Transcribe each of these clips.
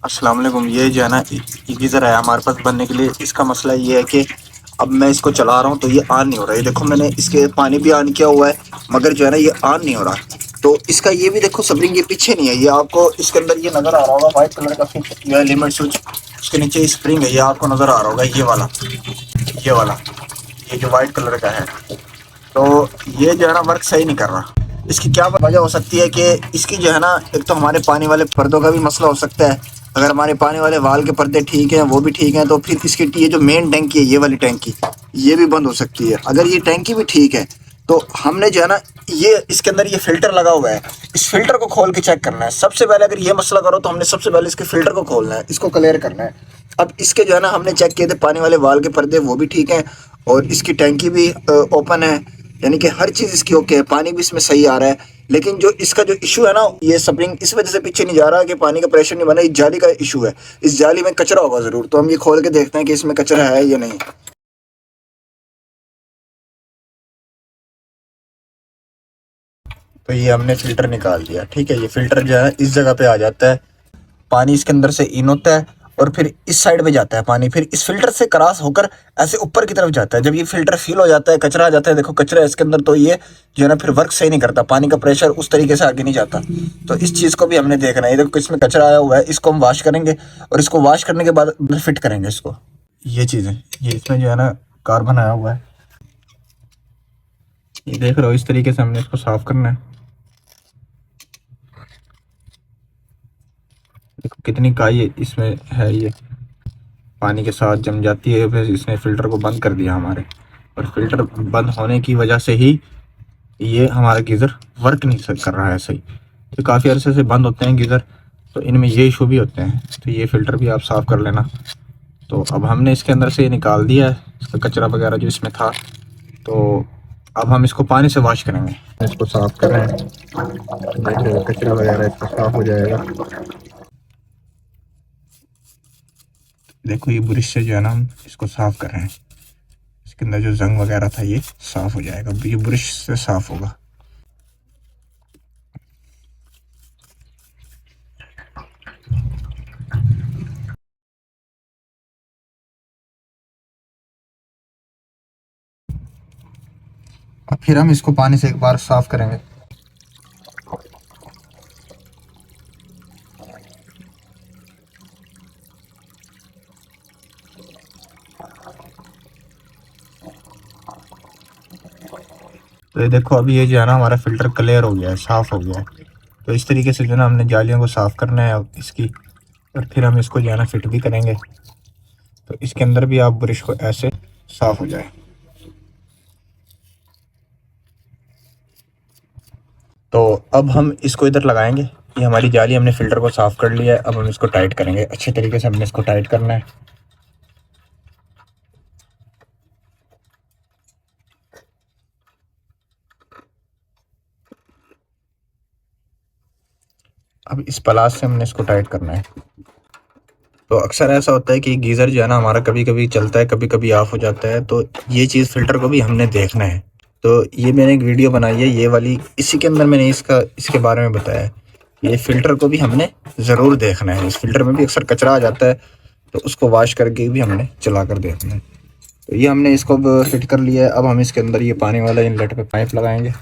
अस्सलाम वालेकुम। ये जो है ना गीज़र है हमारे पास बनने के लिए। इसका मसला ये है कि अब मैं इसको चला रहा हूँ तो ये ऑन नहीं हो रहा है। देखो मैंने इसके पानी भी ऑन किया हुआ है मगर जो है ना ये ऑन नहीं हो रहा। तो इसका ये भी देखो स्प्रिंग ये पीछे नहीं है। ये आपको इसके अंदर ये नज़र आ रहा होगा व्हाइट कलर का स्विच, ये लिमिट स्विच, उसके नीचे स्प्रिंग है, ये आपको नज़र आ रहा होगा ये वाला ये जो व्हाइट कलर का है। तो ये जो है ना वर्क सही नहीं कर रहा। इसकी क्या वजह हो सकती है कि इसकी जो है ना, एक तो हमारे पानी वाले पर्दों का भी मसला हो सकता है। अगर हमारे पानी वाले वाल के पर्दे ठीक हैं, वो भी ठीक हैं, तो फिर इसकी ये जो मेन टैंकी है, ये वाली टैंकी, ये भी बंद हो सकती है। अगर ये टैंकी भी ठीक है तो हमने जो है ना, ये इसके अंदर ये फिल्टर लगा हुआ है, इस फिल्टर को खोल के चेक करना है। सबसे पहले अगर ये मसला करो तो हमने सबसे पहले इसके फिल्टर को खोलना है, इसको क्लियर करना है। अब इसके जो है ना, हमने चेक किए थे पानी वाले वाल के पर्दे, वो भी ठीक हैं और इसकी टैंकी भी ओपन है, यानी कि हर चीज़ इसकी ओके है, पानी भी इसमें सही आ रहा है। लेकिन जो इसका जो इशू है ना, ये स्प्रिंग इस वजह से पीछे नहीं जा रहा कि पानी का प्रेशर नहीं बना, इस जाली का इशू है। इस जाली में कचरा होगा ज़रूर, तो हम ये खोल के देखते हैं कि इसमें कचरा है या नहीं। तो ये हमने फ़िल्टर निकाल दिया, ठीक है। ये फ़िल्टर जो है इस जगह पे आ जाता है, पानी इसके अंदर से इन होता है और फिर इस साइड में जाता है पानी, फिर इस फिल्टर से क्रॉस होकर ऐसे ऊपर की तरफ जाता है। जब ये फिल्टर फिल हो जाता है, कचरा आ जाता है, देखो कचरा है इसके अंदर, तो ये जो है ना फिर वर्क सही नहीं करता, पानी का प्रेशर उस तरीके से आगे नहीं जाता। तो इस चीज़ को भी हमने देखना है। ये देखो इसमें कचरा आया हुआ है, इसको हम वॉश करेंगे और इसको वॉश करने के बाद फिट करेंगे इसको। ये चीज़ें, ये इसमें जो है ना कार्बन आया हुआ है, ये देख रहे हो, इस तरीके से हमने इसको साफ करना है। देखो कितनी काई इसमें है, ये पानी के साथ जम जाती है। फिर इसने फ़िल्टर को बंद कर दिया हमारे, और फिल्टर बंद होने की वजह से ही ये हमारा गीज़र वर्क नहीं कर रहा है सही। तो काफ़ी अरसे से बंद होते हैं गीज़र, तो इनमें ये इशू भी होते हैं। तो ये फ़िल्टर भी आप साफ़ कर लेना। तो अब हमने इसके अंदर से ये निकाल दिया है, इसका कचरा वगैरह जो इसमें था। तो अब हम इसको पानी से वॉश करेंगे, इसको साफ़ कर रहे हैं, देखिए कचरा वगैरह इसका साफ़ हो जाएगा। देखो ये ब्रश से जो है ना हम इसको साफ़ कर रहे हैं, इसके अंदर जो जंग वगैरह था ये साफ़ हो जाएगा, ये ब्रश से साफ़ होगा। अब फिर हम इसको पानी से एक बार साफ़ करेंगे। तो ये देखो अभी ये जो है ना हमारा फ़िल्टर क्लियर हो गया है, साफ़ हो गया है। तो इस तरीके से जो है ना हमने जालियों को साफ़ करना है अब इसकी, और फिर हम इसको जो है ना फिट भी करेंगे। तो इसके अंदर भी आप ब्रश को ऐसे साफ़ हो जाए। तो अब हम इसको इधर लगाएंगे। ये हमारी जाली, हमने फ़िल्टर को साफ़ कर लिया है। अब हम इसको टाइट करेंगे अच्छे तरीके से, हमने इसको टाइट करना है। अब इस प्लास से हमने इसको टाइट करना है। तो अक्सर ऐसा होता है कि गीज़र जो है ना हमारा कभी कभी चलता है, कभी कभी ऑफ हो जाता है। तो ये चीज़ फ़िल्टर को भी हमने देखना है। तो ये मैंने एक वीडियो बनाई है ये वाली, इसी के अंदर मैंने इसके बारे में बताया है। ये फ़िल्टर को भी हमने ज़रूर देखना है। इस फ़िल्टर में भी अक्सर कचरा आ जाता है, तो उसको वॉश करके भी हमने चला कर देखना है। तो ये हमने इसको अब फिट कर लिया है। अब हम इसके अंदर ये पानी वाला इनलेट पे पाइप लगाएंगे।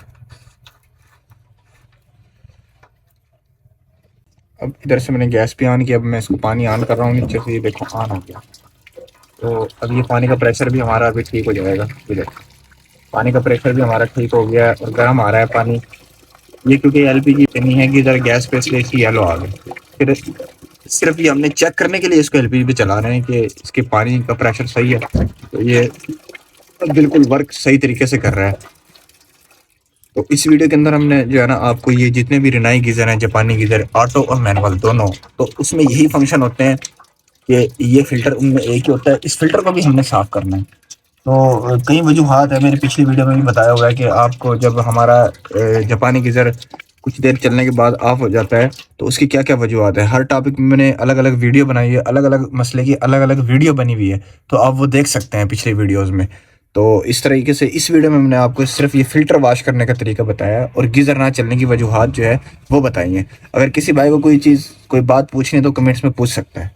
अब इधर से मैंने गैस भी ऑन किया। अब मैं इसको पानी ऑन कर रहा हूँ नीचे से, ये देखो ऑन हो गया। तो अब ये पानी का प्रेशर भी हमारा अभी ठीक हो जाएगा। इधर पानी का प्रेशर भी हमारा ठीक हो गया है और गर्म आ रहा है पानी। ये क्योंकि एलपीजी नहीं है कि इधर गैस पे, इसलिए इसकी येलो आ गई। फिर सिर्फ ये हमने चेक करने के लिए इसको एलपीजी पे चला रहे हैं कि इसके पानी का प्रेशर सही है। तो ये बिल्कुल वर्क सही तरीके से कर रहा है। तो इस वीडियो के अंदर हमने जो है ना आपको ये जितने भी रिनाई गीज़र हैं, जापानी गीज़र, ऑटो और मैनुअल दोनों, तो उसमें यही फंक्शन होते हैं कि ये फ़िल्टर उनमें एक ही होता है। इस फ़िल्टर को भी हमने साफ़ करना है। तो कई वजूहात है, मेरे पिछली वीडियो में भी बताया हुआ है कि आपको जब हमारा जापानी गीज़र कुछ देर चलने के बाद ऑफ हो जाता है तो उसकी क्या क्या वजूहात है। हर टॉपिक में मैंने अलग अलग वीडियो बनाई है, अलग अलग मसले की अलग अलग वीडियो बनी हुई है, तो आप वो देख सकते हैं पिछले वीडियोज़ में। तो इस तरीके से इस वीडियो में मैंने आपको सिर्फ ये फ़िल्टर वॉश करने का तरीका बताया और गीज़र ना चलने की वजूहात जो है वो बताई हैं। अगर किसी भाई को कोई बात पूछनी है तो कमेंट्स में पूछ सकता है।